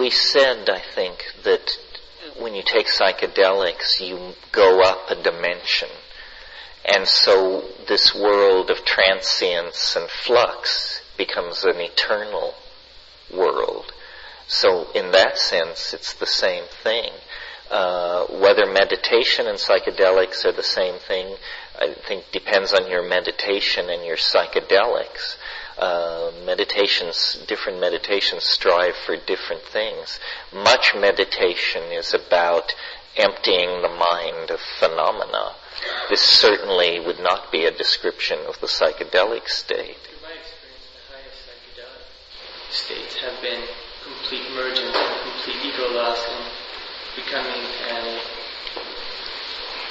we said, I think, that when you take psychedelics, you go up a dimension. And so this world of transience and flux becomes an eternal world. So in that sense, it's the same thing. Whether meditation and psychedelics are the same thing, I think depends on your meditation and your psychedelics. Different meditations strive for different things. Much meditation is about emptying the mind of phenomena. This certainly would not be a description of the psychedelic state. In my experience, the highest psychedelic states have been complete emergence and complete ego loss and becoming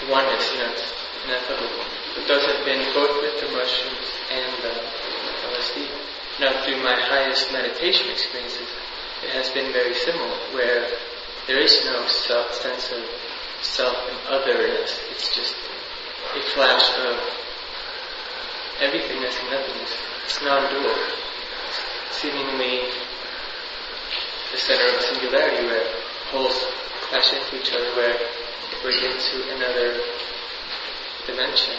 oneness, it's ineffable. But those have been both with the mushrooms and the LSD. Now, through my highest meditation experiences, it has been very similar, where there is no sense of self and otherness. It's just a flash of everythingness and nothingness. It's non-dual. It's seemingly the center of singularity, where poles clash into each other, where we're into another dimension.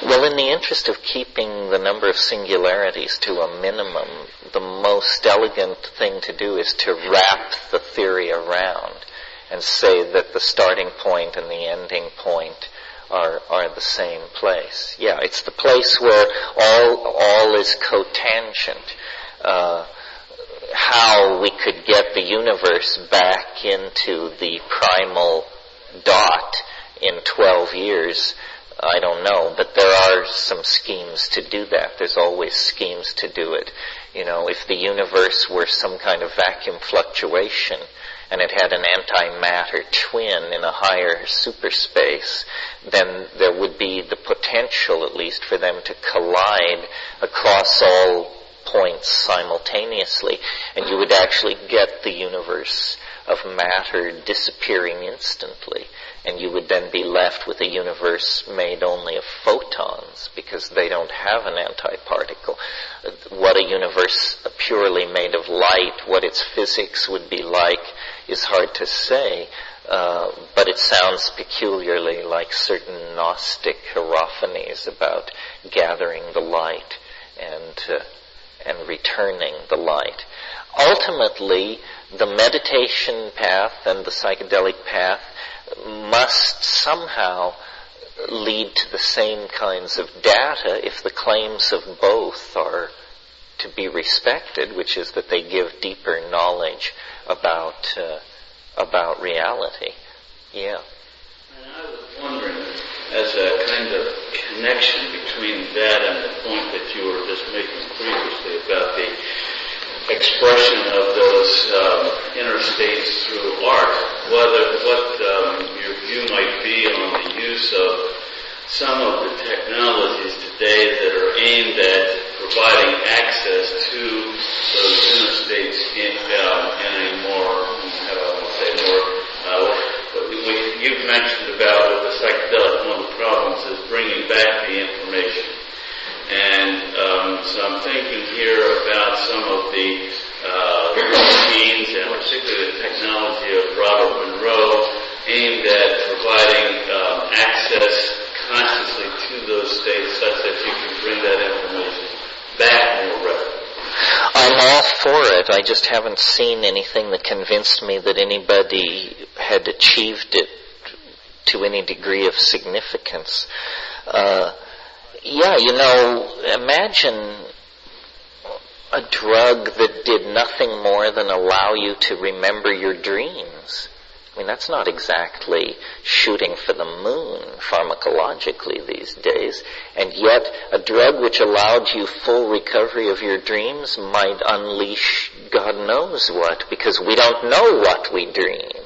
Well, in the interest of keeping the number of singularities to a minimum, the most elegant thing to do is to wrap the theory around and say that the starting point and the ending point are the same place. Yeah, it's the place where all is cotangent. How we could get the universe back into the primal dot in 12 years, I don't know, but there are some schemes to do that. There's always schemes to do it. If the universe were some kind of vacuum fluctuation and it had an antimatter twin in a higher superspace, then there would be the potential, at least, for them to collide across all points simultaneously, and you would actually get the universe of matter disappearing instantly, and you would then be left with a universe made only of photons, because they don't have an antiparticle. What a universe purely made of light, what its physics would be like, is hard to say, but it sounds peculiarly like certain Gnostic hierophanies about gathering the light and returning the light. Ultimately, the meditation path and the psychedelic path must somehow lead to the same kinds of data if the claims of both are to be respected, which is that they give deeper knowledge about reality. Yeah. And I was wondering, as a kind of connection between that and the point that you were just making previously about the expression of those inner states through art, what your view might be on the use of some of the technologies today that are aimed at providing access to those inner states in a more, you've mentioned about with the psychedelic, one of the problems is bringing back the information. And so I'm thinking here about some of the routines and particularly the technology of Robert Monroe aimed at providing access consciously to those states such that you can bring that information back more readily. I'm all for it. I just haven't seen anything that convinced me that anybody had achieved it to any degree of significance. Imagine a drug that did nothing more than allow you to remember your dreams. I mean, that's not exactly shooting for the moon pharmacologically these days. And yet, a drug which allowed you full recovery of your dreams might unleash God knows what, because we don't know what we dream.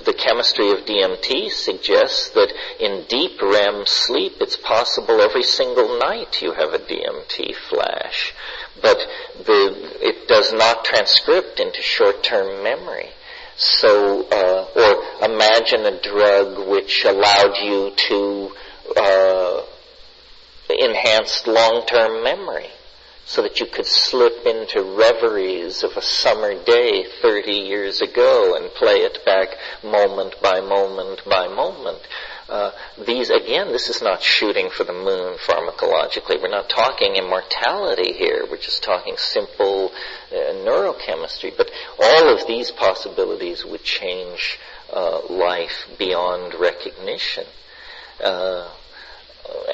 The chemistry of DMT suggests that in deep REM sleep, it's possible every single night you have a DMT flash. But it does not transcript into short-term memory. So, or imagine a drug which allowed you to enhance long-term memory. so that you could slip into reveries of a summer day 30 years ago and play it back moment by moment by moment. This is not shooting for the moon pharmacologically. We're not talking immortality here. We're just talking simple neurochemistry. But all of these possibilities would change life beyond recognition.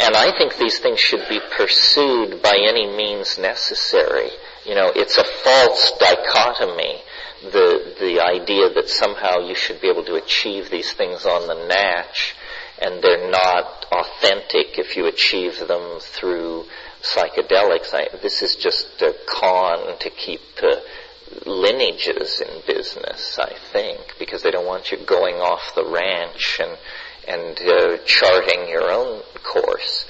And I think these things should be pursued by any means necessary. It's a false dichotomy, the idea that somehow you should be able to achieve these things on the natch, and they're not authentic if you achieve them through psychedelics. This is just a con to keep lineages in business, I think, because they don't want you going off the ranch and charting your own course.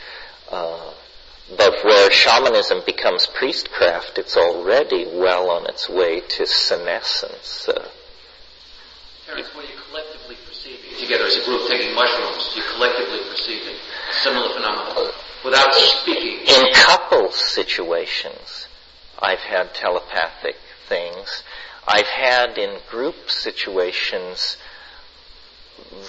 But where shamanism becomes priestcraft, it's already well on its way to senescence. Terence, when you're collectively perceiving together as a group taking mushrooms, you're collectively perceiving similar phenomena without speaking. In couple situations, I've had telepathic things. I've had in group situations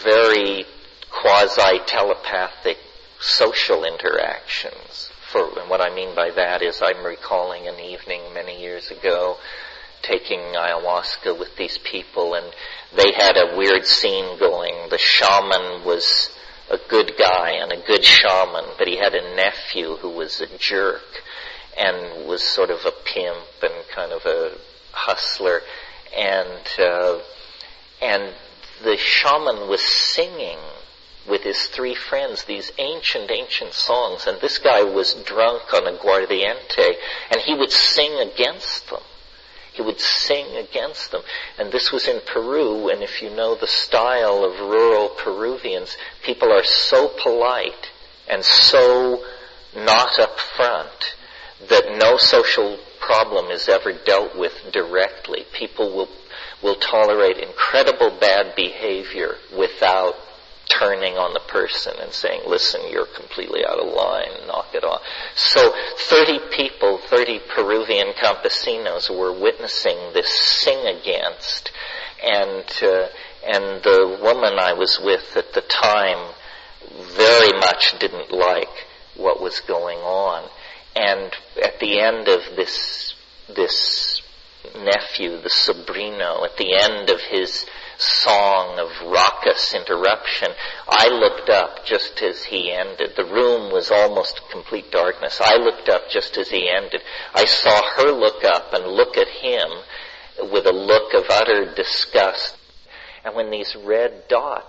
very quasi-telepathic social interactions. And what I mean by that is I'm recalling an evening many years ago taking ayahuasca with these people, and they had a weird scene going. The shaman was a good guy and a good shaman, but he had a nephew who was a jerk and was sort of a pimp and kind of a hustler, and the shaman was singing with his three friends these ancient songs, and this guy was drunk on aguardiente, and he would sing against them. And this was in Peru, and if you know the style of rural Peruvians, people are so polite and so not up front that no social problem is ever dealt with directly. People will tolerate incredible bad behavior without turning on the person and saying, listen, you're completely out of line, knock it off. So 30 people, 30 Peruvian campesinos were witnessing this sing against, and the woman I was with at the time very much didn't like what was going on. And at the end of this nephew, the sobrino, at the end of his song of raucous interruption, I looked up just as he ended. The room was almost complete darkness. I looked up just as he ended. I saw her look up and look at him with a look of utter disgust. And when these red dart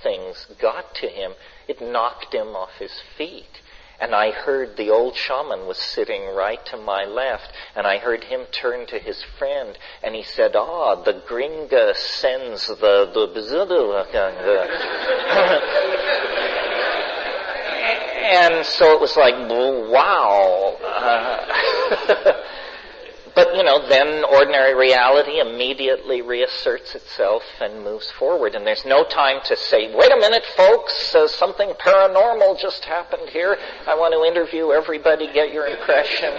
things got to him, it knocked him off his feet. And I heard the old shaman was sitting right to my left, and I heard him turn to his friend, and he said, the gringa sends the and so it was like, wow. But, then ordinary reality immediately reasserts itself and moves forward. And there's no time to say, wait a minute, folks, something paranormal just happened here. I want to interview everybody, get your impression.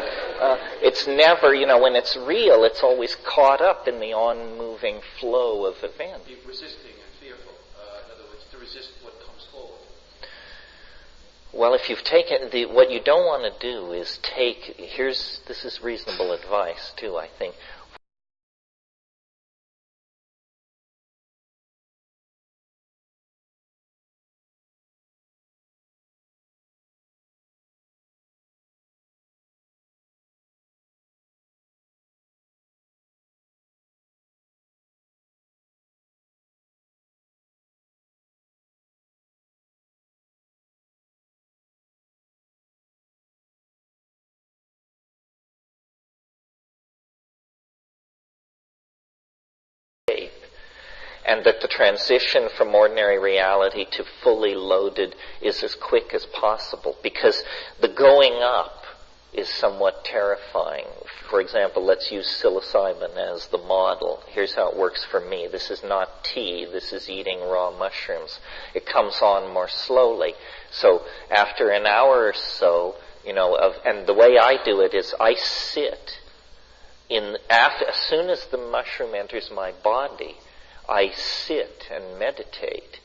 It's never, when it's real, it's always caught up in the on-moving flow of events. Be resisting and fearful. In other words, to resist what comes forward. Well, if you've taken what you don't want to do is this is reasonable advice too, I think. And that the transition from ordinary reality to fully loaded is as quick as possible, because the going up is somewhat terrifying. For example, let's use psilocybin as the model. Here's how it works for me. This is not tea, this is eating raw mushrooms. It comes on more slowly. So after an hour or so, and the way I do it is I sit as soon as the mushroom enters my body, I sit and meditate.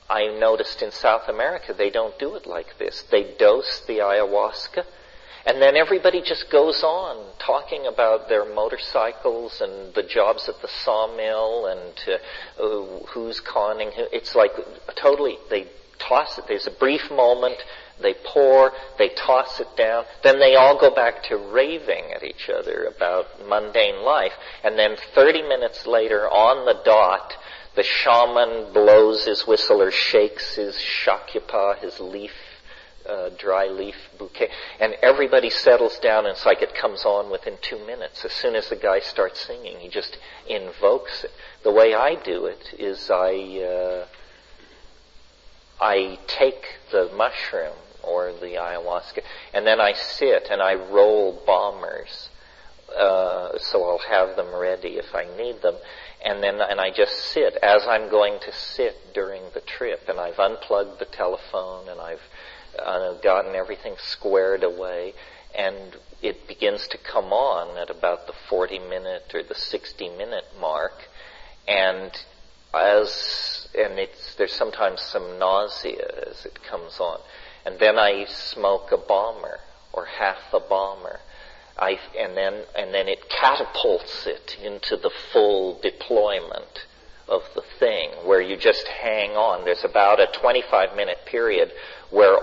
I noticed in South America they don't do it like this. They dose the ayahuasca, and then everybody just goes on talking about their motorcycles and the jobs at the sawmill and who's conning who. It's like totally, they toss it. There's a brief moment, they pour, they toss it down, then they all go back to raving at each other about mundane life, and then 30 minutes later on the dot, the shaman blows his whistle or shakes his shakyapa, his leaf, dry leaf bouquet, and everybody settles down, and it's like it comes on within 2 minutes. As soon as the guy starts singing, he just invokes it. The way I do it is I take the mushroom or the ayahuasca, and then I sit and I roll bombers, so I'll have them ready if I need them. And I just sit as I'm going to sit during the trip, and I've unplugged the telephone, and I've gotten everything squared away, and it begins to come on at about the 40-minute or the 60-minute mark, and there's sometimes some nausea as it comes on, and then I smoke a bomber or half a bomber. And then it catapults it into the full deployment of the thing, where you just hang on. There's about a 25-minute period where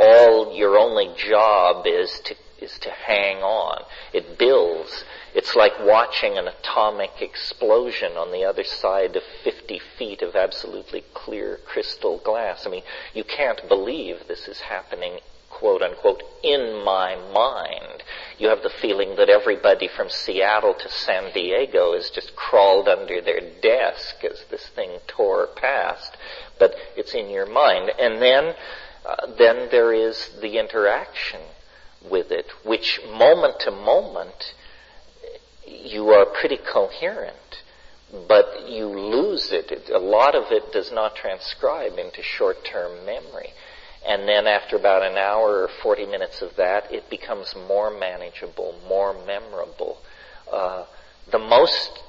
your only job is to hang on. It builds. It's like watching an atomic explosion on the other side of 50 feet of absolutely clear crystal glass. I mean, you can't believe this is happening, quote unquote, in my mind. You have the feeling that everybody from Seattle to San Diego has just crawled under their desk as this thing tore past, but it's in your mind. And then there is the interaction with it, which moment to moment you are pretty coherent, but you lose it. A lot of it does not transcribe into short-term memory. And then after about an hour or 40 minutes of that, it becomes more manageable, more memorable. The most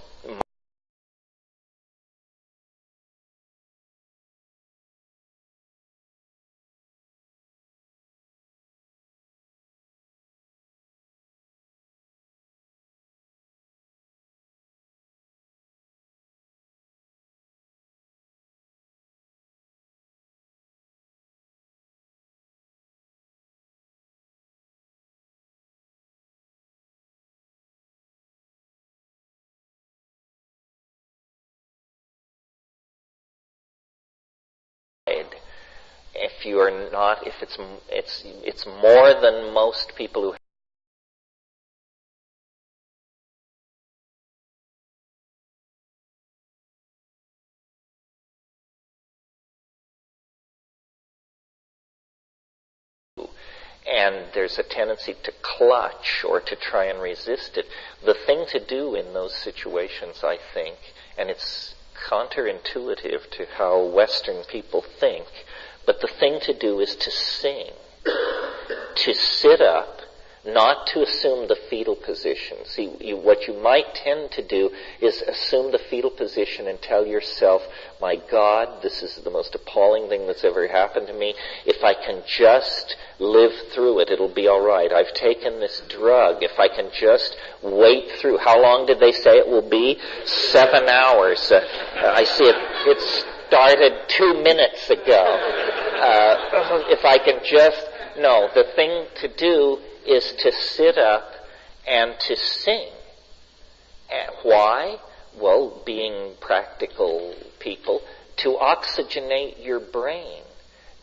if it's more than most people who and there's a tendency to clutch or to try and resist it. The thing to do in those situations, I think, and it's counterintuitive to how Western people think, but the thing to do is to sing, to sit up, not to assume the fetal position. See, what you might tend to do is assume the fetal position and tell yourself, my God, this is the most appalling thing that's ever happened to me. If I can just live through it, it'll be all right. I've taken this drug. If I can just wait through. How long did they say it will be? 7 hours. I see it started 2 minutes ago. If I can just... No, the thing to do is to sit up and to sing. And why? Well, being practical people, to oxygenate your brain,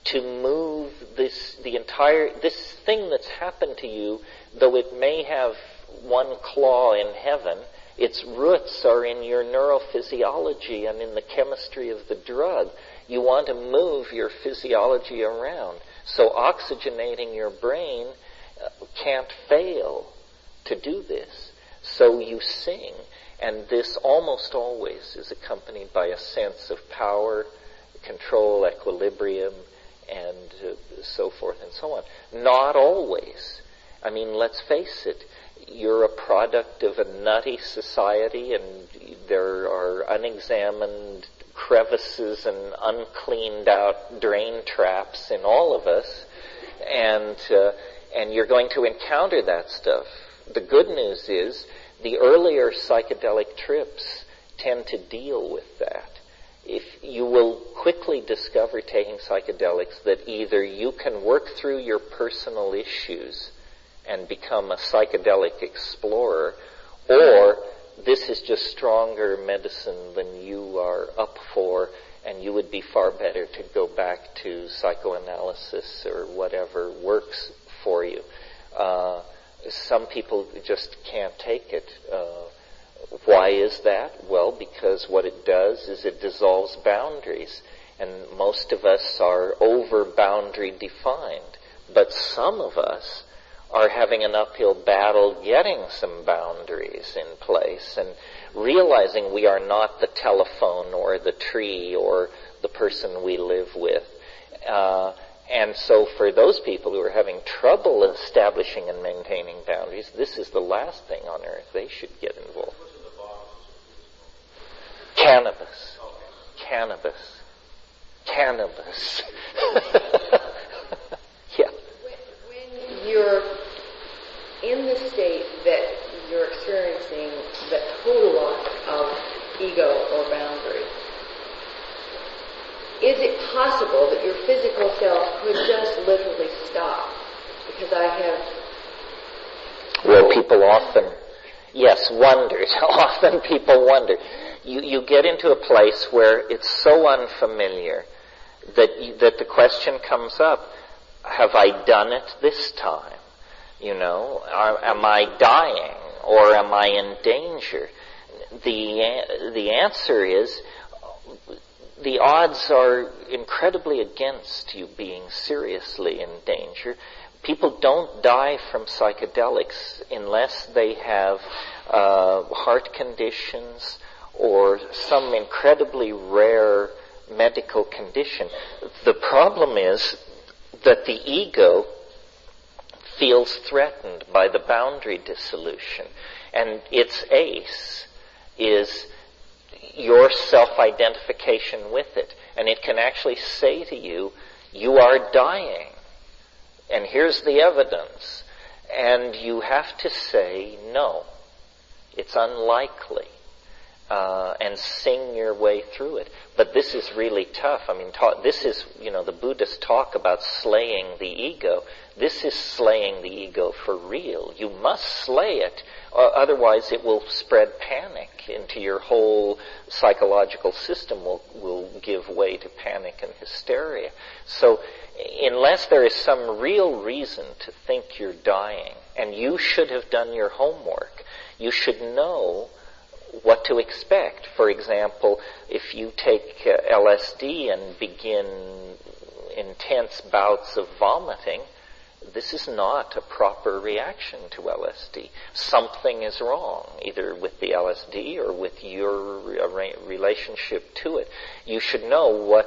to move this thing that's happened to you, though it may have one claw in heaven, its roots are in your neurophysiology and in the chemistry of the drug. You want to move your physiology around. So oxygenating your brain can't fail to do this. So you sing, and this almost always is accompanied by a sense of power, control, equilibrium, and so forth and so on. Not always. I mean, let's face it, you're a product of a nutty society, and there are unexamined crevices and uncleaned out drain traps in all of us, and you're going to encounter that stuff. The good news is the earlier psychedelic trips tend to deal with that. If you will quickly discover taking psychedelics that either you can work through your personal issues and become a psychedelic explorer, or this is just stronger medicine than you are up for, and you would be far better to go back to psychoanalysis or whatever works for you. Some people just can't take it. Why is that? Well, because what it does is it dissolves boundaries, and most of us are over boundary defined, but some of us are having an uphill battle getting some boundaries in place and realizing we are not the telephone or the tree or the person we live with. And so for those people who are having trouble establishing and maintaining boundaries, this is the last thing on earth they should get involved. Cannabis. Cannabis. Cannabis. Yeah. When you're in the state that you're experiencing the total loss of ego or boundary, is it possible that your physical self could just literally stop? Because I have... Well, people often, yes, wondered. Often people wonder. You get into a place where it's so unfamiliar that the question comes up, have I done it this time? You know, am I dying or am I in danger? The answer is, the odds are incredibly against you being seriously in danger. People don't die from psychedelics unless they have heart conditions or some incredibly rare medical condition. The problem is that the ego feels threatened by the boundary dissolution, and its ace is your self-identification with it. And it can actually say to you, you are dying, and here's the evidence. And you have to say, no, it's unlikely, and sing your way through it. But this is really tough. I mean, this is, the Buddhists talk about slaying the ego. This is slaying the ego for real. You must slay it, otherwise it will spread panic into your whole psychological system, will give way to panic and hysteria. So unless there is some real reason to think you're dying, and you should have done your homework, you should know what to expect. For example, if you take LSD and begin intense bouts of vomiting, this is not a proper reaction to LSD. Something is wrong, either with the LSD or with your relationship to it. You should know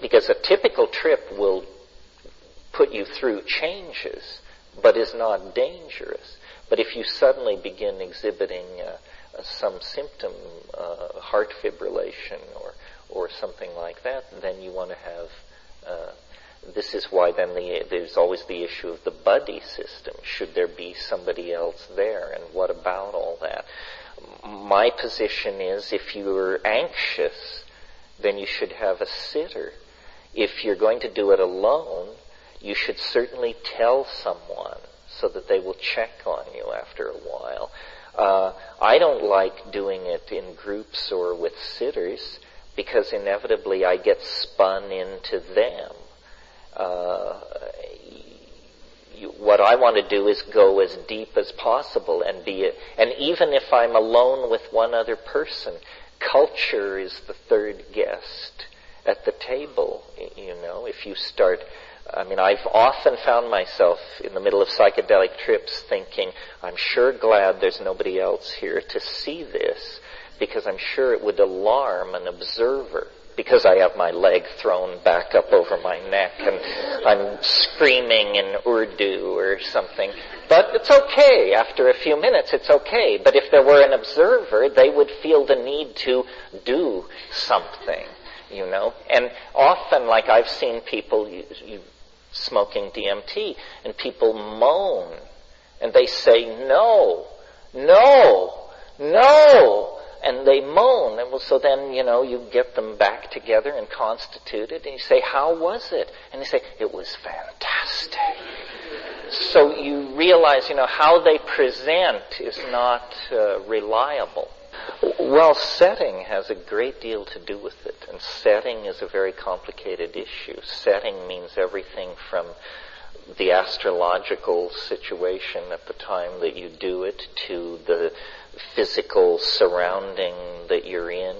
because a typical trip will put you through changes, but is not dangerous. But if you suddenly begin exhibiting some symptom, heart fibrillation or something like that, then you want to have... this is why then there's always the issue of the buddy system. Should there be somebody else there, and what about all that? My position is, if you're anxious, then you should have a sitter. If you're going to do it alone, you should certainly tell someone so that they will check on you after a while. I don't like doing it in groups or with sitters, because inevitably I get spun into them. What I want to do is go as deep as possible and and even if I'm alone with one other person, culture is the third guest at the table. If you start, I've often found myself in the middle of psychedelic trips thinking, I'm sure glad there's nobody else here to see this, because I'm sure it would alarm an observer. because I have my leg thrown back up over my neck and I'm screaming in Urdu or something. But it's okay. After a few minutes, it's okay. But if there were an observer, they would feel the need to do something, you know. And often, like I've seen people smoking DMT, and people moan, and they say, no, no, no. And they moan, and so then, you know, you get them back together and constituted, and you say, how was it? And they say, it was fantastic. So you realize, you know, how they present is not reliable. Well, setting has a great deal to do with it, and setting is a very complicated issue. Setting means everything from the astrological situation at the time that you do it to the physical surrounding that you're in.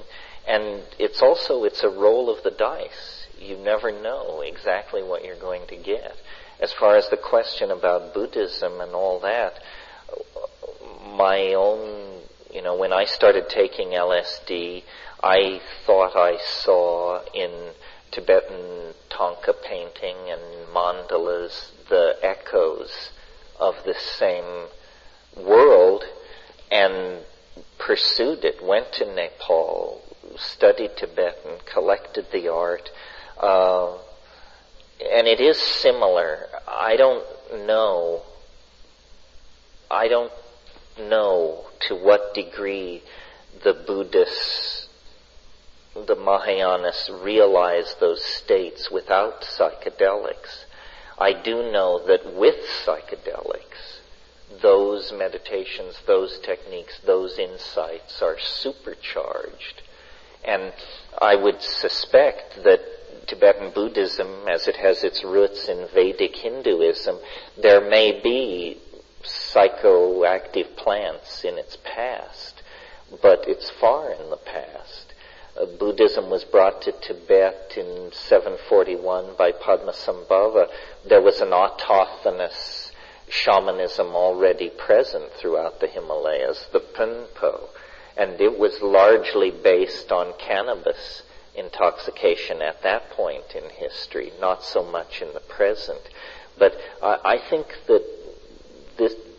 And it's a roll of the dice. You never know exactly what you're going to get. As far as the question about Buddhism and all that, my own, you know, when I started taking LSD, I thought I saw in Tibetan Thangka painting and mandalas the echoes of this same world, and pursued it, went to Nepal, studied Tibetan, collected the art, and it is similar. I don't know to what degree the Buddhists, the Mahayanists, realize those states without psychedelics. I do know that with psychedelics, those meditations, those techniques, those insights are supercharged. And I would suspect that Tibetan Buddhism, as it has its roots in Vedic Hinduism, there may be psychoactive plants in its past, but it's far in the past. Buddhism was brought to Tibet in 741 by Padmasambhava. There was an autochthonous shamanism already present throughout the Himalayas, the Punpo, and it was largely based on cannabis intoxication at that point in history, not so much in the present. But I think that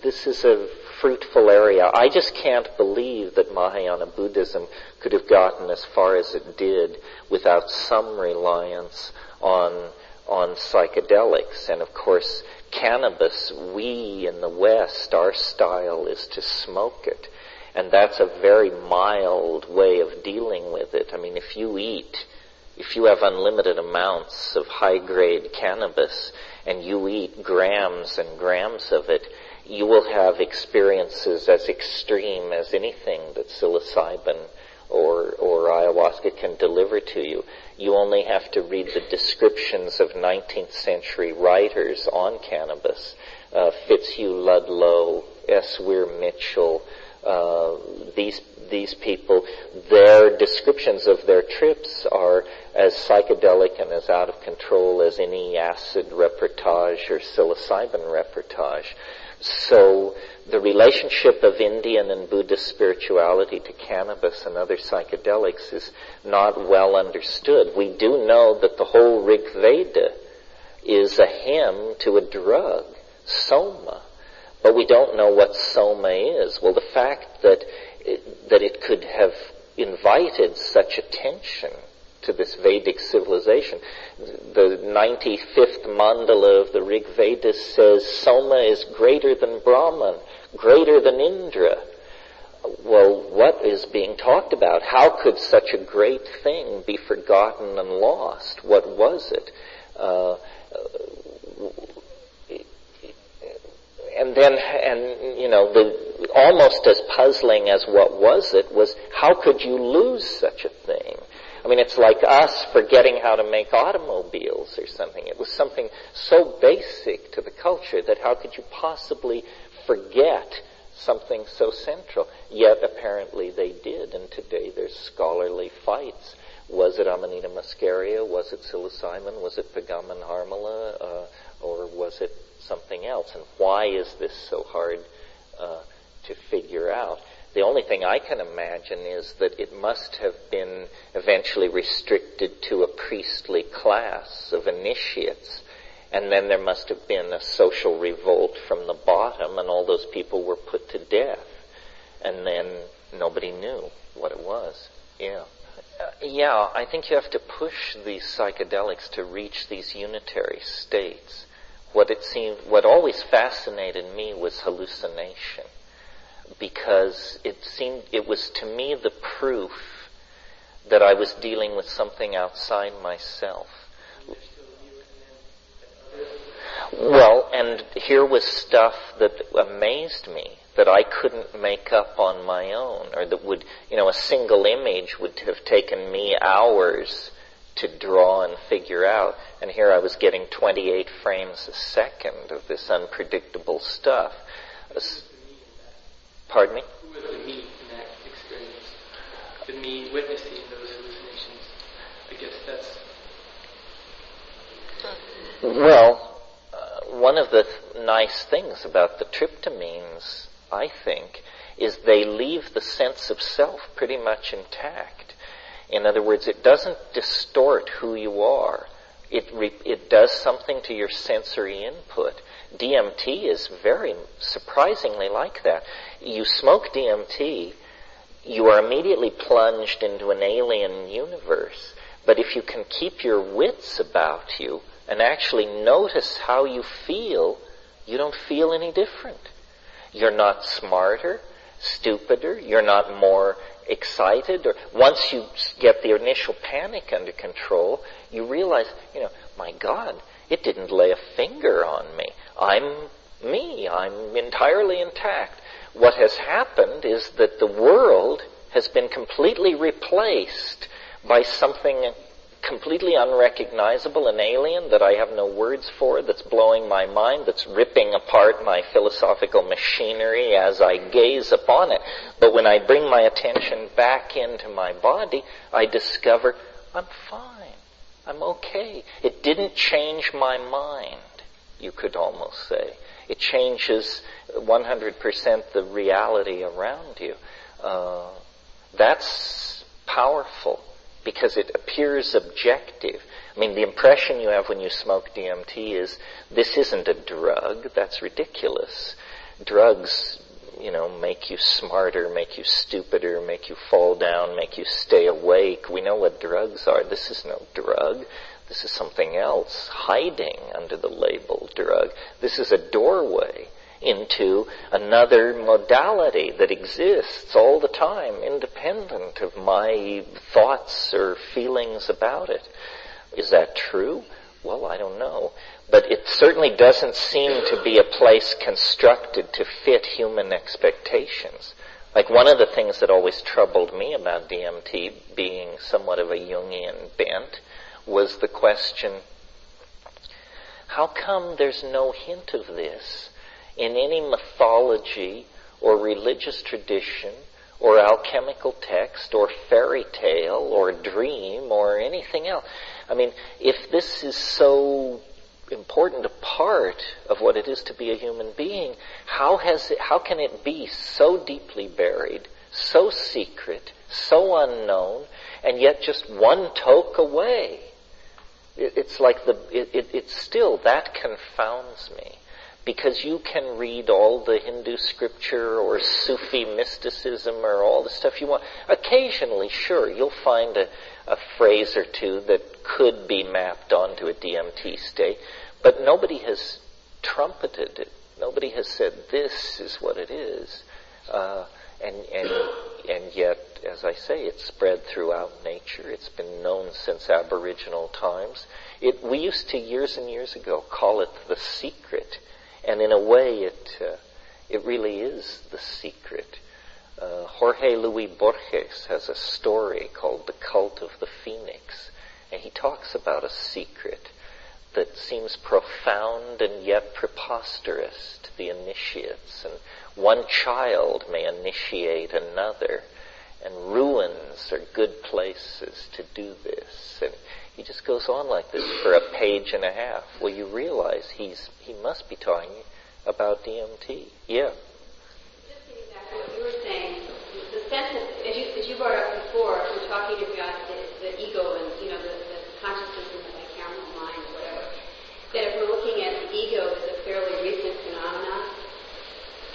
this is a fruitful area. I just can't believe that Mahayana Buddhism could have gotten as far as it did without some reliance on psychedelics. And of course, cannabis, we in the West, our style is to smoke it. And that's a very mild way of dealing with it. I mean, if you have unlimited amounts of high-grade cannabis and you eat grams and grams of it, you will have experiences as extreme as anything that psilocybin or ayahuasca can deliver to you. You only have to read the descriptions of 19th century writers on cannabis. Fitzhugh Ludlow, S. Weir Mitchell, these people, their descriptions of their trips are as psychedelic and as out of control as any acid reportage or psilocybin reportage. So the relationship of Indian and Buddhist spirituality to cannabis and other psychedelics is not well understood. We do know that the whole Rig Veda is a hymn to a drug, soma. But we don't know what soma is. Well, the fact that it could have invited such attention to this Vedic civilization. The 95th mandala of the Rig Veda says Soma is greater than Brahman, greater than Indra. Well, what is being talked about? How could such a great thing be forgotten and lost? What was it? Almost as puzzling as what was it was, how could you lose such a thing? I mean, it's like us forgetting how to make automobiles or something. It was something so basic to the culture that how could you possibly forget something so central? Yet apparently they did, and today there's scholarly fights. Was it Amanita muscaria? Was it psilocybin? Was it Pegamen harmala? Or was it something else? And why is this so hard to figure out? The only thing I can imagine is that it must have been eventually restricted to a priestly class of initiates, and then there must have been a social revolt from the bottom, and all those people were put to death, and then nobody knew what it was. Yeah, I think you have to push these psychedelics to reach these unitary states. What always fascinated me was hallucination, because it was to me the proof that I was dealing with something outside myself. Well, and here was stuff that amazed me, that I couldn't make up on my own, or that would, a single image would have taken me hours to draw and figure out. And here I was getting 28 frames a second of this unpredictable stuff. Pardon me? Who was the me in that experience? The me witnessing those hallucinations? I guess that's... Well, one of the nice things about the tryptamines, I think, is they leave the sense of self pretty much intact. In other words, it doesn't distort who you are. It does something to your sensory input. DMT is very surprisingly like that. You smoke DMT, you are immediately plunged into an alien universe. But if you can keep your wits about you and actually notice how you feel, you don't feel any different. You're not smarter, stupider, you're not more excited. Or once you get the initial panic under control, you realize, my God, it didn't lay a finger on me. I'm me. I'm entirely intact. What has happened is that the world has been completely replaced by something completely unrecognizable and alien that I have no words for, that's blowing my mind, that's ripping apart my philosophical machinery as I gaze upon it. But when I bring my attention back into my body, I discover I'm fine. I'm okay. It didn't change my mind, you could almost say. It changes 100% the reality around you. That's powerful, because it appears objective. I mean, the impression you have when you smoke DMT is, this isn't a drug. That's ridiculous. Drugs, make you smarter, make you stupider, make you fall down, make you stay awake. We know what drugs are. This is no drug. This is something else, hiding under the label drug. This is a doorway into another modality that exists all the time, independent of my thoughts or feelings about it. Is that true? Well, I don't know. But it certainly doesn't seem to be a place constructed to fit human expectations. Like, one of the things that always troubled me about DMT being somewhat of a Jungian bent was the question, how come there's no hint of this in any mythology or religious tradition or alchemical text or fairy tale or dream or anything else? I mean, if this is so important a part of what it is to be a human being, how can it be so deeply buried, so secret, so unknown, and yet just one toke away? It's like it's still, that confounds me. Because you can read all the Hindu scripture or Sufi mysticism or all the stuff you want. Occasionally, sure, you'll find a phrase or two that could be mapped onto a DMT state, but nobody has trumpeted it. Nobody has said, this is what it is. And yet, as I say, it's spread throughout nature. It's been known since Aboriginal times. We used to, years and years ago, call it the secret. And in a way, it really is the secret. Jorge Luis Borges has a story called The Cult of the Phoenix, and he talks about a secret that seems profound and yet preposterous to the initiates. And one child may initiate another, and ruins are good places to do this. And he just goes on like this for a page and a half. Well, you realize he must be talking about DMT. Yeah. Just getting back to what you were saying, sense of, as you brought up before, we're talking about the ego and, the consciousness and the cameral mind or whatever, that if we're looking at the ego as a fairly recent phenomenon,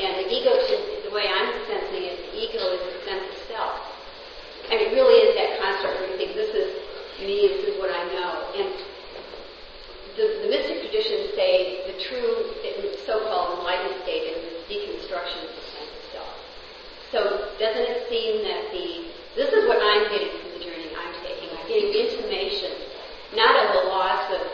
and the ego, the way I'm sensing it, the ego is a sense of self. And it really is that construct where you think, this is me, this is what I know. And the mystic traditions say the true, so-called enlightened state is this deconstruction of the sense of self. So doesn't it seem that this is what I'm getting from the journey I'm taking. I'm getting intimation, not of a loss of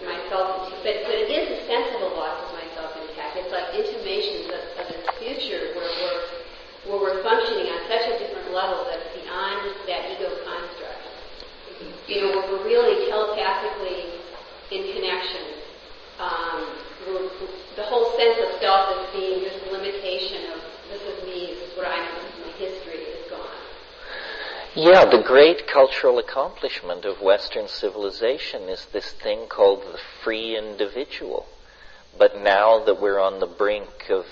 myself, but it is a sense of a loss of myself intact. It's like intimations of this future where we're functioning on such a different level that's beyond that ego construct. Where we're really telepathically in connection. The whole sense of self as being this limitation of this is me, this is what I know, this is my history, is gone. Yeah, the great cultural accomplishment of Western civilization is this thing called the free individual. But now that we're on the brink of,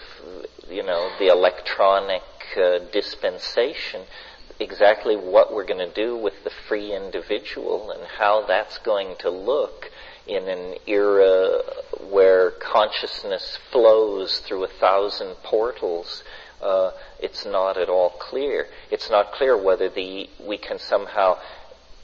the electronic dispensation, exactly what we're going to do with the free individual and how that's going to look in an era where consciousness flows through 1,000 portals, it's not at all clear. It's not clear whether we can somehow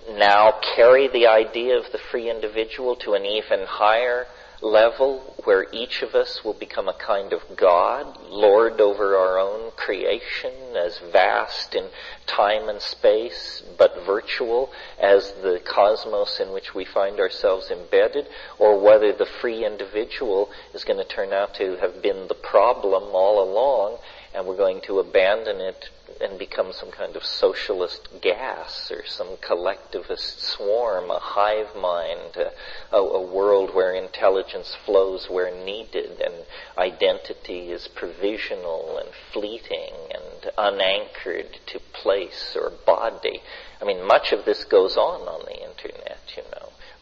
now carry the idea of the free individual to an even higher level where each of us will become a kind of God, Lord over our own creation, as vast in time and space, but virtual as the cosmos in which we find ourselves embedded, or whether the free individual is going to turn out to have been the problem all along, and we're going to abandon it and become some kind of socialist gas or some collectivist swarm, a hive mind, a world where intelligence flows where needed and identity is provisional and fleeting and unanchored to place or body. I mean, much of this goes on the internet,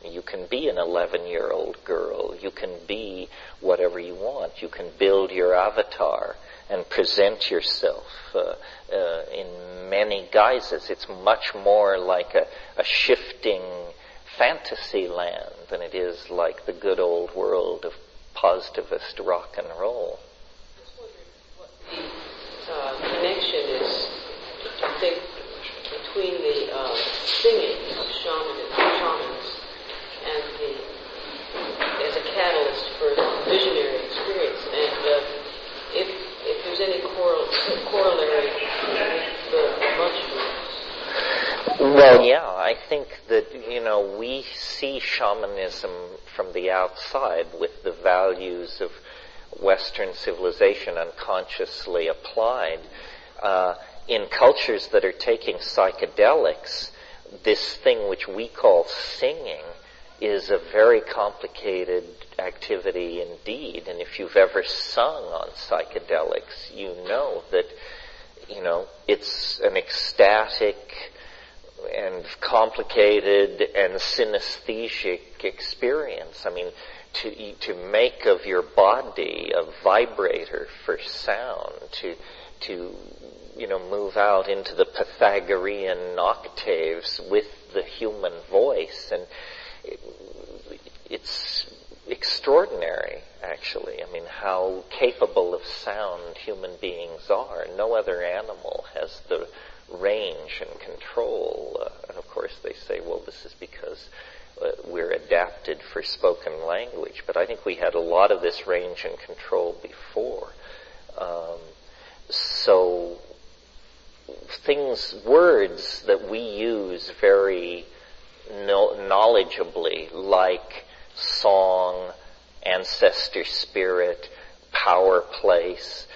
You can be an 11-year-old girl. You can be whatever you want. You can build your avatar and present yourself in many guises. It's much more like a shifting fantasy land than it is like the good old world of positivist rock and roll. I was wondering what the connection is, I think, between the singing of shamans and as a catalyst for visionary experience, and if there's any corollary with the mushrooms. Well, yeah, I think that, we see shamanism from the outside with the values of Western civilization unconsciously applied. In cultures that are taking psychedelics, this thing which we call singing is a very complicated activity indeed. And if you've ever sung on psychedelics, you know that, it's an ecstatic and complicated and synesthetic experience. I mean, to make of your body a vibrator for sound, to move out into the Pythagorean octaves with the human voice, and it's extraordinary, actually. I mean, how capable of sound human beings are. No other animal has the range and control. And of course they say, well, this is because we're adapted for spoken language. But I think we had a lot of this range and control before. So words that we use very knowledgeably, like song, ancestor spirit, power place,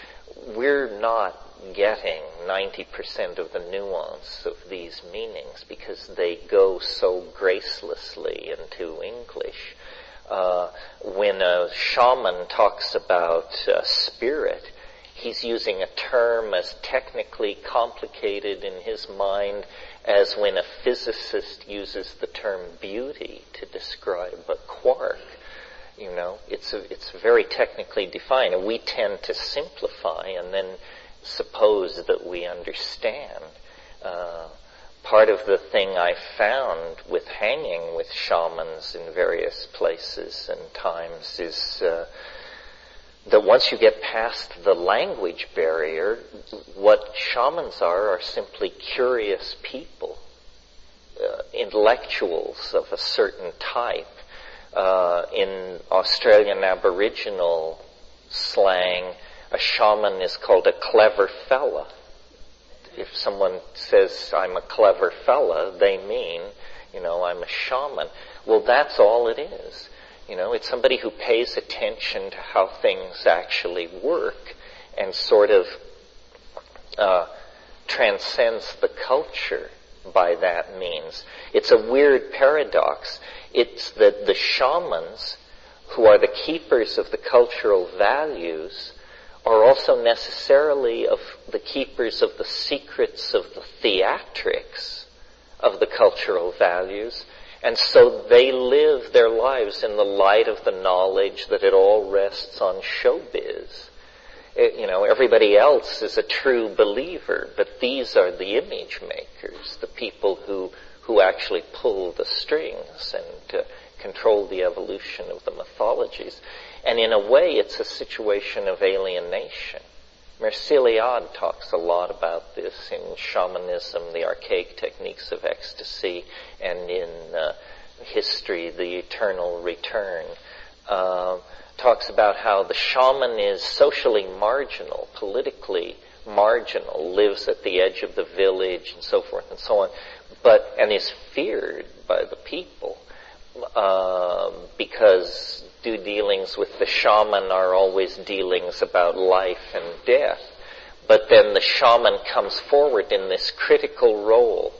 we're not getting 90% of the nuance of these meanings because they go so gracelessly into English. When a shaman talks about spirit, he's using a term as technically complicated in his mind as when a physicist uses the term beauty to describe a quark. It's very technically defined, and we tend to simplify and then suppose that we understand. Part of the thing I found with hanging with shamans in various places and times is that once you get past the language barrier, what shamans are simply curious people, intellectuals of a certain type. In Australian Aboriginal slang, a shaman is called a clever fella. If someone says, I'm a clever fella, they mean, I'm a shaman. Well, that's all it is. It's somebody who pays attention to how things actually work and sort of transcends the culture by that means. It's a weird paradox. It's that the shamans, who are the keepers of the cultural values, are also necessarily of the keepers of the secrets of the theatrics of the cultural values, and so they live their lives in the light of the knowledge that it all rests on showbiz. Everybody else is a true believer, but these are the image makers, the people who actually pull the strings and control the evolution of the mythologies. And in a way, it's a situation of alienation. Merciliade talks a lot about this in Shamanism, the Archaic Techniques of Ecstasy, and in History, the Eternal Return. Talks about how the shaman is socially marginal, politically marginal, lives at the edge of the village, and so forth and so on, and is feared by the people. Because dealings with the shaman are always dealings about life and death. But then the shaman comes forward in this critical role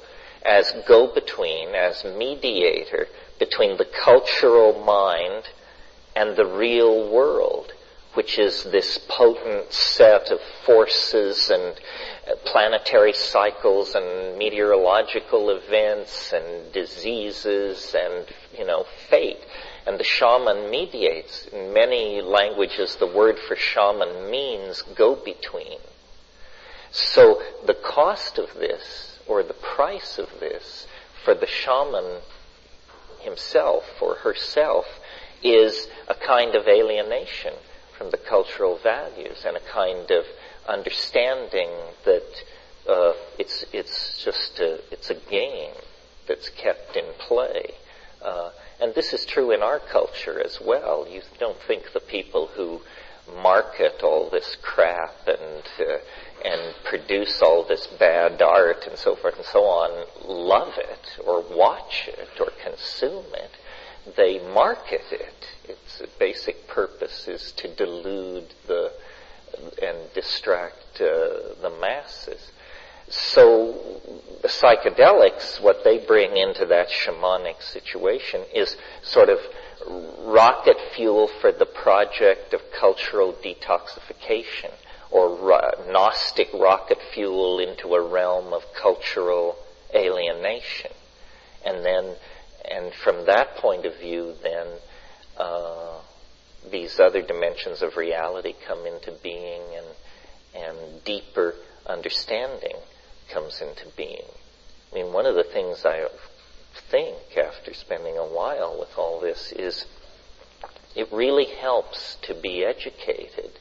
as go-between, as mediator between the cultural mind and the real world, which is this potent set of forces and planetary cycles and meteorological events and diseases and, fate. And the shaman mediates. In many languages, the word for shaman means go-between. So the cost of this, or the price of this, for the shaman himself or herself, is a kind of alienation from the cultural values and a kind of understanding that it's a game that's kept in play. And this is true in our culture as well. You don't think the people who market all this crap and produce all this bad art and so forth and so on love it or watch it or consume it. They market it. Its basic purpose is to delude and distract the masses. So the psychedelics, what they bring into that shamanic situation is sort of rocket fuel for the project of cultural detoxification, or Gnostic rocket fuel into a realm of cultural alienation. And from that point of view, then, these other dimensions of reality come into being, and deeper understanding comes into being. I mean, one of the things I think after spending a while with all this is it really helps to be educated.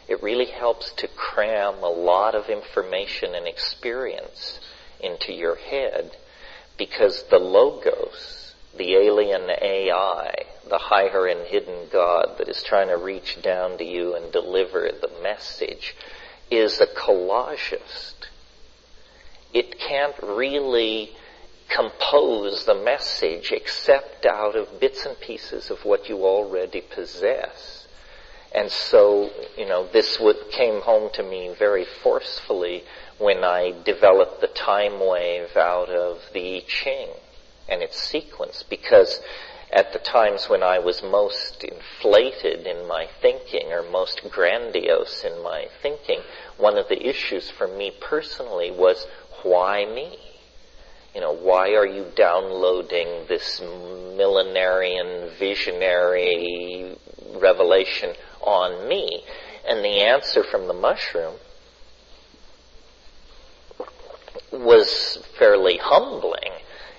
It really helps to cram a lot of information and experience into your head, because the logos, the alien AI, the higher and hidden God that is trying to reach down to you and deliver the message, is a collagist. It can't really compose the message except out of bits and pieces of what you already possess. And so, this came home to me very forcefully when I developed the time wave out of the I Ching and its sequence, because at the times when I was most inflated in my thinking, or most grandiose in my thinking, one of the issues for me personally was, why me? Why are you downloading this millenarian visionary revelation on me? And the answer from the mushroom was fairly humbling.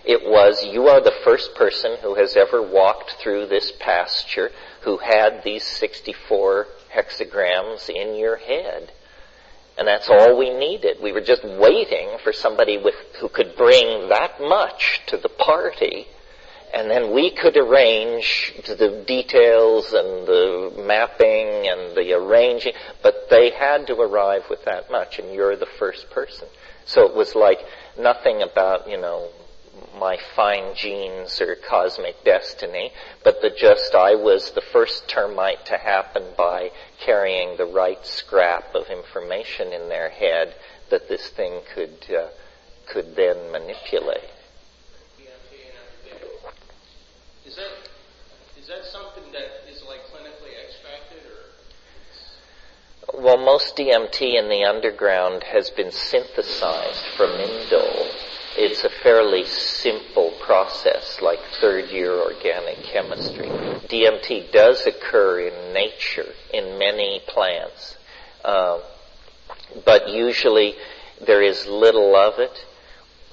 It was, you are the first person who has ever walked through this pasture who had these 64 hexagrams in your head. And that's all we needed. We were just waiting for somebody who could bring that much to the party, and then we could arrange the details and the mapping and the arranging, but they had to arrive with that much, and you're the first person. So it was like nothing about, my fine genes or cosmic destiny, but I was the first termite to happen by carrying the right scrap of information in their head that this thing could then manipulate. Is that something that is like clinically extracted, or? Well, most DMT in the underground has been synthesized from indole. It's a fairly simple process, like third-year organic chemistry. DMT does occur in nature, in many plants, but usually there is little of it,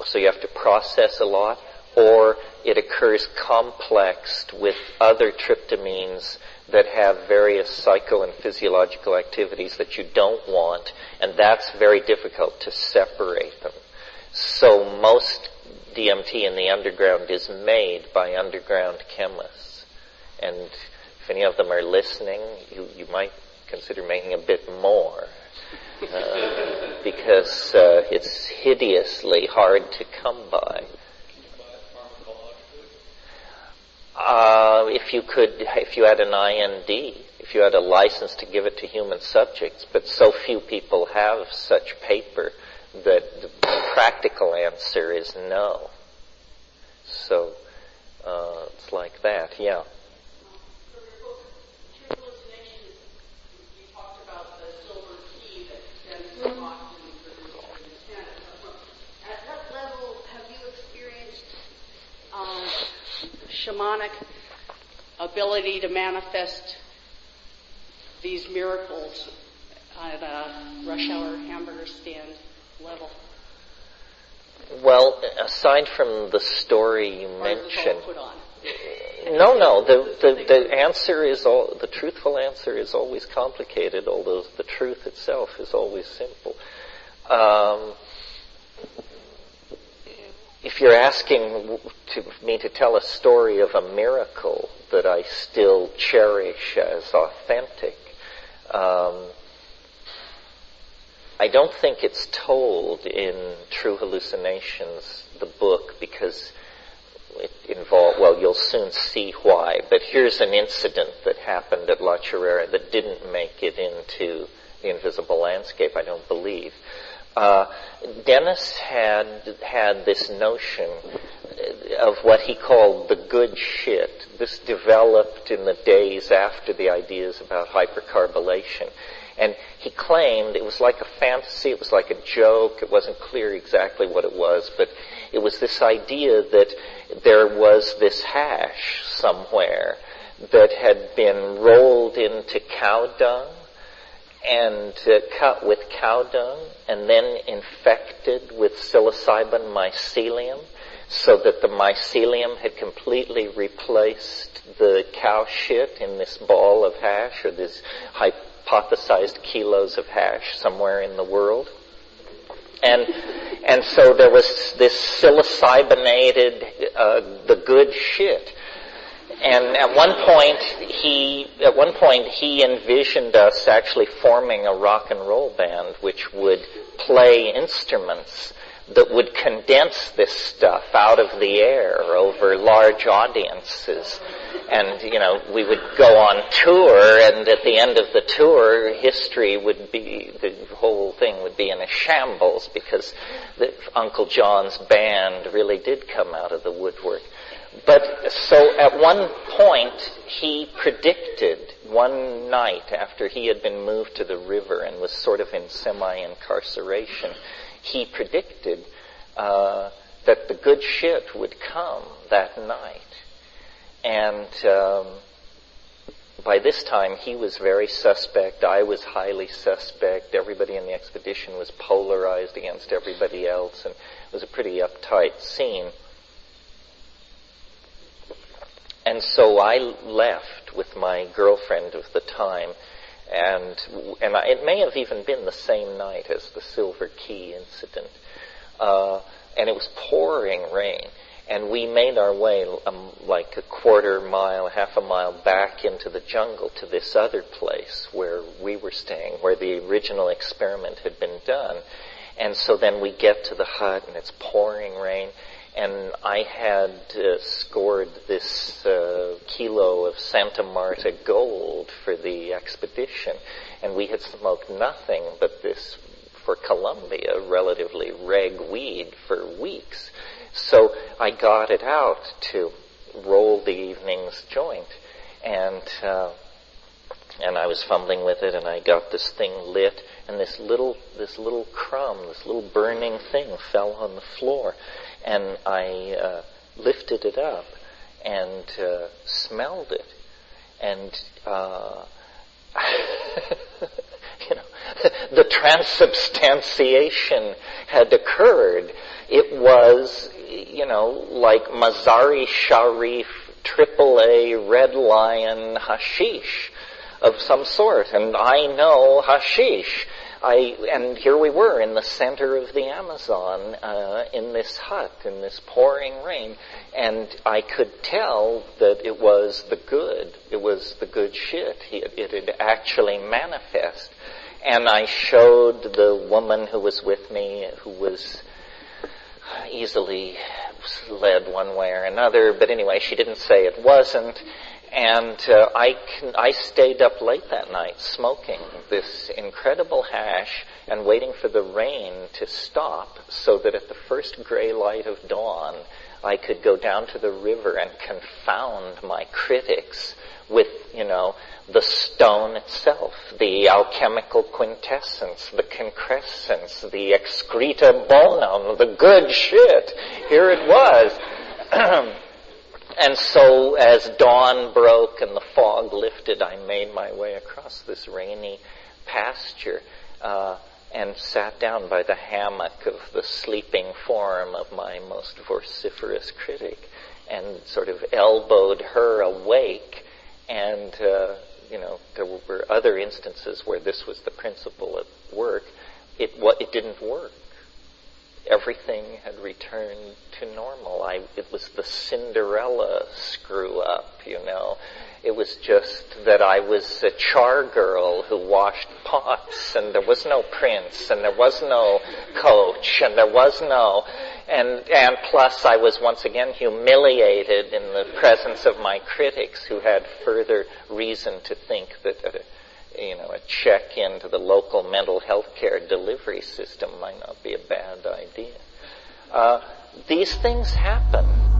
so you have to process a lot, or it occurs complexed with other tryptamines that have various psycho and physiological activities that you don't want, and that's very difficult to separate them. So most DMT in the underground is made by underground chemists. And if any of them are listening, you might consider making a bit more. Because it's hideously hard to come by. If you had an IND, if you had a license to give it to human subjects, but so few people have such paper that the practical answer is no. So it's like that, yeah. For your book, True Hallucinations, you talked about the silver key that extends so often for this planet. At what level have you experienced shamanic ability to manifest these miracles at a rush hour hamburger stand level? Well, aside from the story you mentioned, put on? no. The answer is the truthful answer is always complicated, although the truth itself is always simple. If you're asking me to tell a story of a miracle that I still cherish as authentic, I don't think it's told in True Hallucinations, the book, because it involved, well, you'll soon see why, but here's an incident that happened at La Chorrera that didn't make it into The Invisible Landscape, I don't believe. Dennis had this notion of what he called the good shit. This developed in the days after the ideas about hypercarbylation. And he claimed it was like a fantasy, it was like a joke, it wasn't clear exactly what it was, but it was this idea that there was this hash somewhere that had been rolled into cow dung and cut with cow dung and then infected with psilocybin mycelium, so that the mycelium had completely replaced the cow shit in this ball of hash, or this hypothesized kilos of hash somewhere in the world. And so there was this psilocybinated, the good shit. And at one point he envisioned us actually forming a rock and roll band which would play instruments that would condense this stuff out of the air over large audiences. And, we would go on tour, and at the end of the tour, the whole thing would be in a shambles, because Uncle John's band really did come out of the woodwork. But so at one point, he predicted, one night after he had been moved to the river and was sort of in semi-incarceration, he predicted that the good shit would come that night. And by this time, he was very suspect. I was highly suspect. Everybody in the expedition was polarized against everybody else, and it was a pretty uptight scene. And so I left with my girlfriend of the time, and it may have even been the same night as the Silver Key incident. And it was pouring rain. And we made our way like a quarter mile, half a mile back into the jungle to this other place where we were staying, where the original experiment had been done. And so then we get to the hut and it's pouring rain. And I had scored this kilo of Santa Marta gold for the expedition. And we had smoked nothing but this, for Colombia, relatively reg weed for weeks. So I got it out to roll the evening's joint, and I was fumbling with it, and I got this thing lit, and this little crumb, this little burning thing fell on the floor, and I lifted it up and smelled it, and the transubstantiation had occurred. It was, like Mazari Sharif AAA Red Lion hashish of some sort. And I know hashish. And here we were in the center of the Amazon, in this hut, in this pouring rain. And I could tell that it was the good shit. It had actually manifest. And I showed the woman who was with me, who was easily led one way or another, but anyway, she didn't say it wasn't. And I stayed up late that night smoking this incredible hash and waiting for the rain to stop so that at the first gray light of dawn I could go down to the river and confound my critics with, the stone itself, the alchemical quintessence, the concrescence, the excreta bonum, the good shit. Here it was. And so as dawn broke and the fog lifted, I made my way across this rainy pasture and sat down by the hammock of the sleeping form of my most vociferous critic and sort of elbowed her awake. And, there were other instances where this was the principle at work. It didn't work. Everything had returned to normal. It was the Cinderella screw up, It was just that I was a char girl who washed pots, and there was no prince, and there was no coach, and there was no... And plus I was once again humiliated in the presence of my critics who had further reason to think that a check into the local mental health care delivery system might not be a bad idea. These things happen.